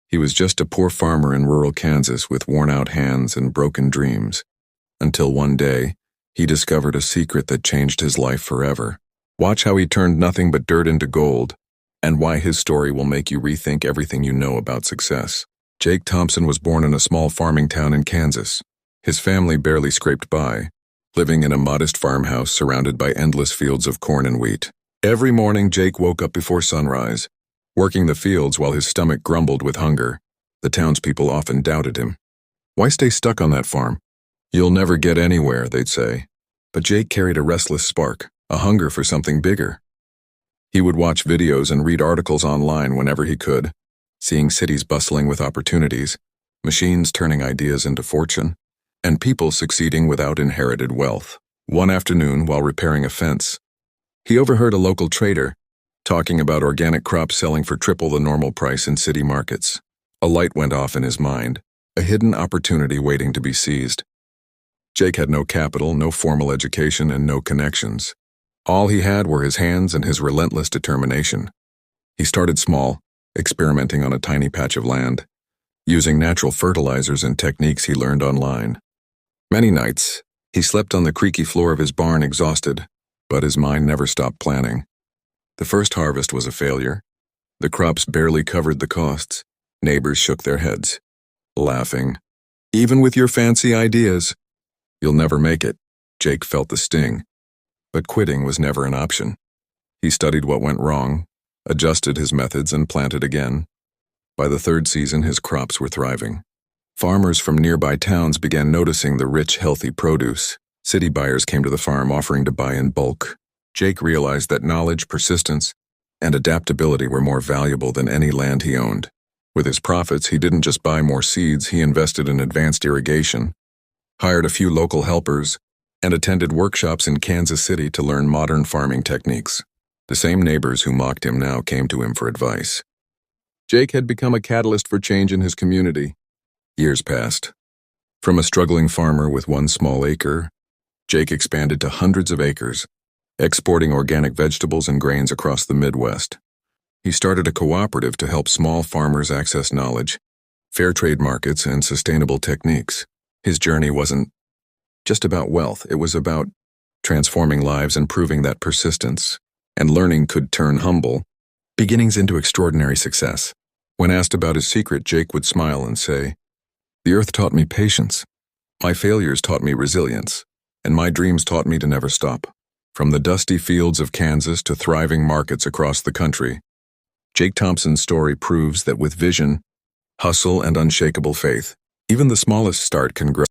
He was just a poor farmer in rural Kansas with worn-out hands and broken dreams, until one day, he discovered a secret that changed his life forever. Watch how he turned nothing but dirt into gold, and why his story will make you rethink everything you know about success. Jake Thompson was born in a small farming town in Kansas. His family barely scraped by, living in a modest farmhouse surrounded by endless fields of corn and wheat. Every morning, Jake woke up before sunrise, working the fields while his stomach grumbled with hunger. The townspeople often doubted him. Why stay stuck on that farm? You'll never get anywhere, they'd say. But Jake carried a restless spark, a hunger for something bigger. He would watch videos and read articles online whenever he could, seeing cities bustling with opportunities, machines turning ideas into fortune, and people succeeding without inherited wealth. One afternoon, while repairing a fence, he overheard a local trader talking about organic crops selling for triple the normal price in city markets. A light went off in his mind, a hidden opportunity waiting to be seized. Jake had no capital, no formal education, and no connections. All he had were his hands and his relentless determination. He started small, experimenting on a tiny patch of land, using natural fertilizers and techniques he learned online. Many nights, he slept on the creaky floor of his barn exhausted, but his mind never stopped planning. The first harvest was a failure. The crops barely covered the costs. Neighbors shook their heads, laughing. Even with your fancy ideas, you'll never make it. Jake felt the sting, but quitting was never an option. He studied what went wrong, adjusted his methods, and planted again. By the third season, his crops were thriving. Farmers from nearby towns began noticing the rich, healthy produce. City buyers came to the farm offering to buy in bulk. Jake realized that knowledge, persistence, and adaptability were more valuable than any land he owned. With his profits, he didn't just buy more seeds, he invested in advanced irrigation, hired a few local helpers, and attended workshops in Kansas City to learn modern farming techniques. The same neighbors who mocked him now came to him for advice. Jake had become a catalyst for change in his community. Years passed. From a struggling farmer with one small acre, Jake expanded to hundreds of acres, exporting organic vegetables and grains across the Midwest. He started a cooperative to help small farmers access knowledge, fair trade markets, and sustainable techniques. His journey wasn't just about wealth, it was about transforming lives and proving that persistence and learning could turn humble beginnings into extraordinary success. When asked about his secret, Jake would smile and say, "The earth taught me patience, my failures taught me resilience, and my dreams taught me to never stop." From the dusty fields of Kansas to thriving markets across the country, Jake Thompson's story proves that with vision, hustle, and unshakable faith, even the smallest start can grow.